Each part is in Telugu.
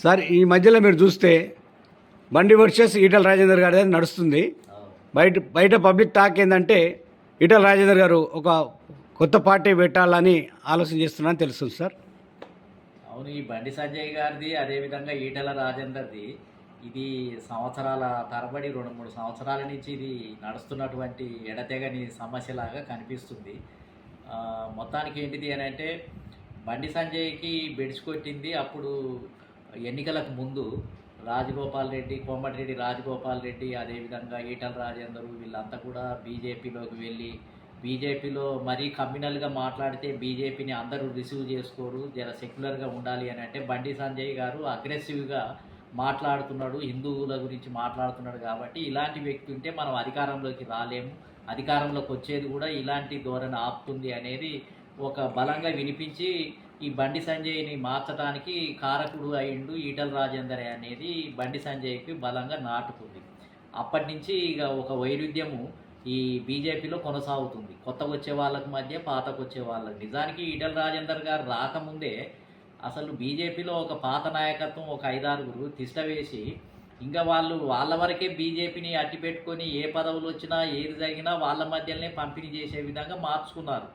సార్ ఈ మధ్యలో మీరు చూస్తే బండి వర్సెస్ ఈటల రాజేందర్ గారి నడుస్తుంది. బయట బయట పబ్లిక్ టాక్ ఏంటంటే ఈటల రాజేందర్ గారు ఒక కొత్త పార్టీ పెట్టాలని ఆలోచన చేస్తున్నారని తెలుస్తుంది సార్. అవును, ఈ బండి సంజయ్ గారిది అదేవిధంగా ఈటల రాజేందర్ది ఇది సంవత్సరాల తరబడి 2-3 సంవత్సరాల నుంచి ఇది నడుస్తున్నటువంటి ఎడతెగని సమస్యలాగా కనిపిస్తుంది. మొత్తానికి ఏంటిది అని అంటే బండి సంజయ్కి బెడిసి కొట్టింది అప్పుడు ఎన్నికలకు ముందు రాజగోపాల్ రెడ్డి, కోమటిరెడ్డి రాజగోపాల్ రెడ్డి, అదేవిధంగా ఈటల రాజేందర్ వీళ్ళంతా కూడా బీజేపీలోకి వెళ్ళి బీజేపీలో మరీ కమ్యూనల్గా మాట్లాడితే బీజేపీని అందరూ రిసీవ్ చేసుకోరు, జర సెక్యులర్గా ఉండాలి అని అంటే బండి సంజయ్ గారు అగ్రెసివ్గా మాట్లాడుతున్నాడు, హిందువుల గురించి మాట్లాడుతున్నాడు. కాబట్టి ఇలాంటి వ్యక్తి ఉంటే మనం అధికారంలోకి రాలేము, అధికారంలోకి వచ్చేది కూడా ఇలాంటి ధోరణి ఆపుతుంది అనేది ఒక బలంగా వినిపించి ఈ బండి సంజయ్ని మార్చడానికి కారకుడు అయిండు ఈటల రాజేందర్ అనేది బండి సంజయ్కి బలంగా నాటుకుంది. అప్పటి నుంచి ఇక ఒక వైరుధ్యము ఈ బీజేపీలో కొనసాగుతుంది, కొత్తగా వచ్చే వాళ్ళకి మధ్య పాతకు వచ్చే వాళ్ళకి. నిజానికి ఈటల రాజేందర్ గారు రాకముందే అసలు బీజేపీలో ఒక పాత నాయకత్వం ఒక 5-6 తిష్ట వేసి ఇంకా వాళ్ళ వరకే బీజేపీని అట్టి పెట్టుకొని ఏ పదవులు వచ్చినా ఏది జరిగినా వాళ్ళ మధ్యలోనే పంపిణీ చేసే విధంగా మార్చుకున్నారు.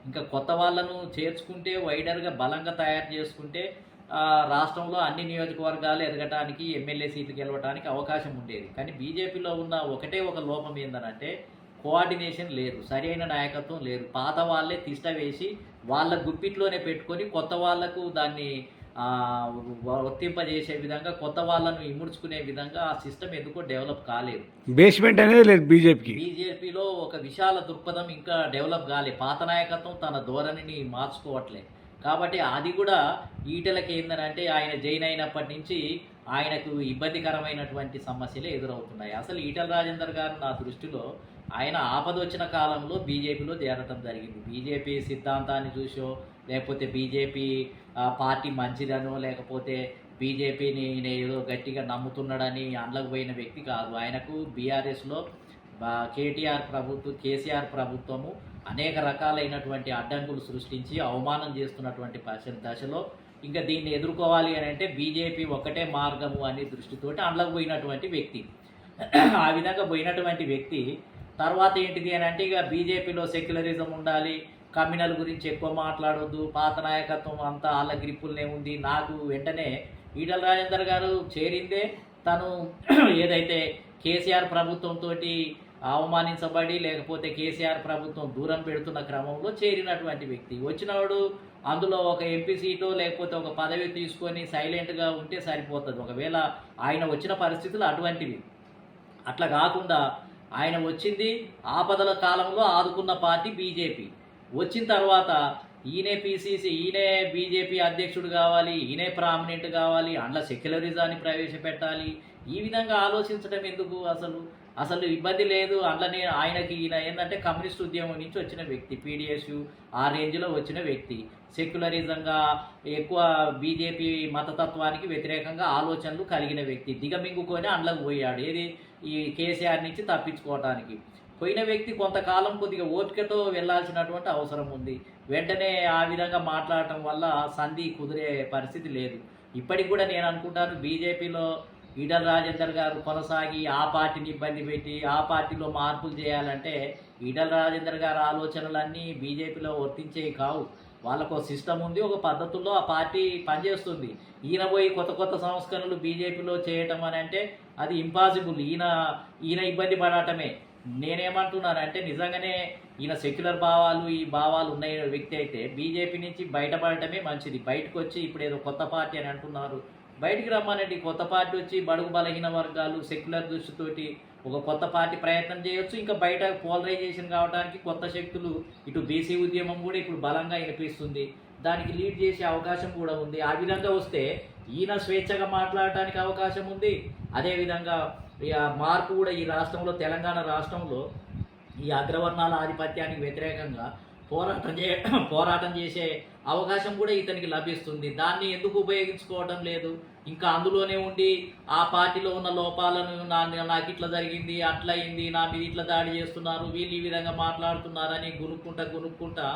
ఇంకా కొత్త వాళ్ళను చేర్చుకుంటే వైడర్గా బలంగా తయారు చేసుకుంటే రాష్ట్రంలో అన్ని నియోజకవర్గాలు ఎదగటానికి, ఎమ్మెల్యే సీట్లు గెలవడానికి అవకాశం ఉండేది. కానీ బీజేపీలో ఉన్న ఒకటే ఒక లోపం ఏంటంటే కోఆర్డినేషన్ లేదు, సరైన నాయకత్వం లేదు. పాత వాళ్ళే తిష్ట వేసి వాళ్ళ గుప్పిట్లోనే పెట్టుకొని కొత్త వాళ్లకు దాన్ని వర్తింపజేసే విధంగా, కొత్త వాళ్ళను ఇముడ్చుకునే విధంగా ఆ సిస్టమ్ ఎందుకో డెవలప్ కాలేదు. బేస్మెంట్ అనేది లేదు బీజేపీలో ఒక విశాల దృక్పథం ఇంకా డెవలప్ కాలేదు. పాత నాయకత్వం తన ధోరణిని మార్చుకోవట్లేదు. కాబట్టి అది కూడా ఈటలకి ఏంటంటే ఆయన జైన్ అయినప్పటి నుంచి ఆయనకు ఇబ్బందికరమైనటువంటి సమస్యలే ఎదురవుతున్నాయి. అసలు ఈటల రాజేందర్ గారు నా దృష్టిలో ఆయన ఆపదొచ్చిన కాలంలో బీజేపీలో చేరటం జరిగింది. బీజేపీ సిద్ధాంతాన్ని చూసో, లేకపోతే బీజేపీ పార్టీ మంచిదనో, లేకపోతే బీజేపీని ఏదో గట్టిగా నమ్ముతున్నాడని అందులోకి పోయిన వ్యక్తి కాదు. ఆయనకు బీఆర్ఎస్లో కేసీఆర్ ప్రభుత్వము అనేక రకాలైనటువంటి అడ్డంకులు సృష్టించి అవమానం చేస్తున్నటువంటి దశలో ఇంకా దీన్ని ఎదుర్కోవాలి అని అంటే బీజేపీ ఒక్కటే మార్గము అనే దృష్టితోటి అందులోకి పోయినటువంటి వ్యక్తి. ఆ విధంగా పోయినటువంటి వ్యక్తి తర్వాత ఏంటిది అని అంటే ఇక బీజేపీలో సెక్యులరిజం ఉండాలి, కమ్యూనల్ గురించి ఎక్కువ మాట్లాడొద్దు, పాత నాయకత్వం అంతా వాళ్ళ గ్రిప్పులనే ఉంది. నాకు వెంటనే ఈటల రాజేందర్ గారు చేరిందే తను ఏదైతే కేసీఆర్ ప్రభుత్వంతో అవమానించబడి, లేకపోతే కేసీఆర్ ప్రభుత్వం దూరం పెడుతున్న క్రమంలో చేరినటువంటి వ్యక్తి. వచ్చినవాడు అందులో ఒక ఎంపీ సీటో లేకపోతే ఒక పదవి తీసుకొని సైలెంట్గా ఉంటే సరిపోతుంది. ఒకవేళ ఆయన వచ్చిన పరిస్థితులు అటువంటివి. అట్లా కాకుండా ఆయన వచ్చింది ఆపదల కాలంలో ఆదుకున్న పార్టీ బీజేపీ. వచ్చిన తర్వాత ఈయనే పీసీసీ, ఈయనే బీజేపీ అధ్యక్షుడు కావాలి, ఈయనే ప్రామినెంట్ కావాలి, అందులో సెక్యులరిజాన్ని ప్రవేశపెట్టాలి. ఈ విధంగా ఆలోచించడం ఎందుకు? అసలు ఇబ్బంది లేదు. అందులోనే ఆయనకి ఈయన ఏంటంటే కమ్యూనిస్ట్ ఉద్యమం నుంచి వచ్చిన వ్యక్తి, పీడిఎస్యు ఆ రేంజ్లో వచ్చిన వ్యక్తి, సెక్యులరిజంగా ఎక్కువ బీజేపీ మతతత్వానికి వ్యతిరేకంగా ఆలోచనలు కలిగిన వ్యక్తి. దిగమింగుకొని అందులోకి పోయాడు, ఏది ఈ కేసీఆర్ నుంచి తప్పించుకోవడానికి పోయిన వ్యక్తి. కొంతకాలం కొద్దిగా ఓపికతో వెళ్లాల్సినటువంటి అవసరం ఉంది. వెంటనే ఆ విధంగా మాట్లాడటం వల్ల సంధి కుదిరే పరిస్థితి లేదు. ఇప్పటికి కూడా నేను అనుకుంటాను బీజేపీలో ఈటల రాజేందర్ గారు కొనసాగి ఆ పార్టీని ఇబ్బంది పెట్టి ఆ పార్టీలో మార్పులు చేయాలంటే ఈటల రాజేందర్ గారి ఆలోచనలన్నీ బీజేపీలో వర్తించేవి కావు. వాళ్ళకు ఒక సిస్టమ్ ఉంది, ఒక పద్ధతుల్లో ఆ పార్టీ పనిచేస్తుంది. ఈయన పోయి కొత్త సంస్కరణలు బీజేపీలో చేయటం అని అంటే అది ఇంపాసిబుల్. ఈయన ఇబ్బంది పడటమే. నేనేమంటున్నానంటే నిజంగానే ఈయన సెక్యులర్ ఈ భావాలు ఉన్న వ్యక్తి అయితే బీజేపీ నుంచి బయటపడటమే మంచిది. బయటకు వచ్చి ఇప్పుడు ఏదో కొత్త పార్టీ అని అంటున్నారు, బయటికి రమ్మనండి. కొత్త పార్టీ వచ్చి బడుగు బలహీన వర్గాలు సెక్యులర్ దృష్టితోటి ఒక కొత్త పార్టీ ప్రయత్నం చేయొచ్చు. ఇంకా బయట పోలరైజేషన్ కావడానికి కొత్త శక్తులు, ఇటు బీసీ ఉద్యమం కూడా ఇప్పుడు బలంగా వినిపిస్తుంది, దానికి లీడ్ చేసే అవకాశం కూడా ఉంది. ఆ విధంగా వస్తే ఈయన స్వేచ్ఛగా మాట్లాడటానికి అవకాశం ఉంది. అదేవిధంగా మార్పు కూడా ఈ రాష్ట్రంలో, తెలంగాణ రాష్ట్రంలో ఈ అగ్రవర్ణాల ఆధిపత్యానికి వ్యతిరేకంగా పోరాటం చేసే అవకాశం కూడా ఇతనికి లభిస్తుంది. దాన్ని ఎందుకు ఉపయోగించుకోవడం లేదు? ఇంకా అందులోనే ఉండి ఆ పార్టీలో ఉన్న లోపాలను నాకు ఇట్లా జరిగింది, అట్లా అయింది, నా మీద ఇట్లా దాడి చేస్తున్నారు, వీళ్ళు ఈ విధంగా మాట్లాడుతున్నారని గునుక్కుంటా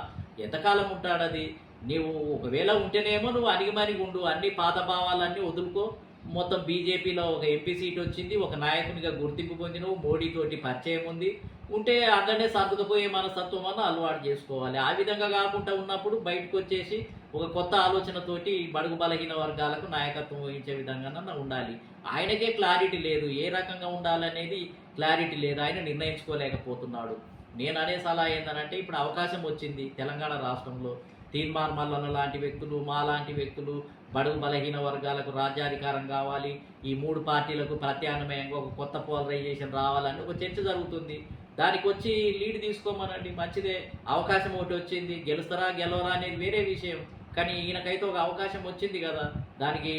ఎంతకాలం ఉంటాడు? అది నీవు ఒకవేళ ఉంటేనేమో నువ్వు అణిగిమణిగి ఉండు, అన్ని పాత భావాలన్నీ వదులుకో. మొత్తం బీజేపీలో ఒక ఎంపీ సీట్ వచ్చింది, ఒక నాయకునిగా గుర్తింపు పొందినవు, మోడీతోటి పరిచయం ఉంది, ఉంటే అందరినీ సర్దుకుపోయే మనస్తత్వం అన్న అలవాటు చేసుకోవాలి. ఆ విధంగా కాకుండా ఉన్నప్పుడు బయటకు వచ్చేసి ఒక కొత్త ఆలోచనతోటి బడుగు బలహీన వర్గాలకు నాయకత్వం వహించే విధంగా ఉండాలి. ఆయనకే క్లారిటీ లేదు, ఏ రకంగా ఉండాలనేది క్లారిటీ లేదు, ఆయన నిర్ణయించుకోలేకపోతున్నాడు. నేను అనే సలహా ఏంటంటే, ఇప్పుడు అవకాశం వచ్చింది తెలంగాణ రాష్ట్రంలో, తీన్మార్ మల్లన్న లాంటి వ్యక్తులు, మా లాంటి వ్యక్తులు బడుగు బలహీన వర్గాలకు రాజ్యాధికారం కావాలి, ఈ 3 పార్టీలకు ప్రత్యామ్నాయంగా ఒక కొత్త పోలరైజేషన్ రావాలని ఒక చర్చ జరుగుతుంది. దానికి వచ్చి లీడ్ తీసుకోమనండి, మంచిదే. అవకాశం ఒకటి వచ్చింది, గెలుస్తారా గెలవరా అనేది వేరే విషయం. కానీ ఈయనకైతే ఒక అవకాశం వచ్చింది కదా, దానికి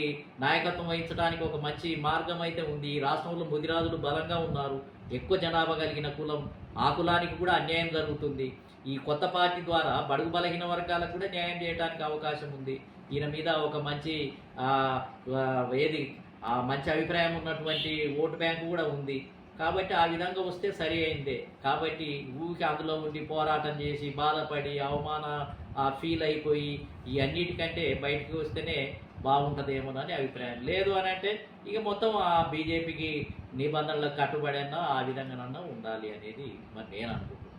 నాయకత్వం వహించడానికి ఒక మంచి మార్గం అయితే ఉంది. ఈ రాష్ట్రంలో ముదిరాజులు బలంగా ఉన్నారు, ఎక్కువ జనాభా కలిగిన కులం, ఆ కులానికి కూడా అన్యాయం జరుగుతుంది. ఈ కొత్త పార్టీ ద్వారా బడుగు బలహీన వర్గాలకు కూడా న్యాయం చేయడానికి అవకాశం ఉంది. ఈయన మీద ఒక మంచి మంచి అభిప్రాయం ఉన్నటువంటి ఓటు బ్యాంకు కూడా ఉంది. కాబట్టి ఆ విధంగా వస్తే సరి అయిందే. కాబట్టి ఊరికి అందులో ఉండి పోరాటం చేసి బాధపడి అవమాన ఫీల్ అయిపోయి ఈ అన్నిటికంటే బయటికి వస్తేనే బాగుంటుందేమోనని అభిప్రాయం. లేదు అని అంటే ఇక మొత్తం ఆ బీజేపీకి నిబంధనలకు కట్టుబడి అన్నా ఆ విధంగానన్నా ఉండాలి అనేది మరి నేను అనుకుంటున్నాను.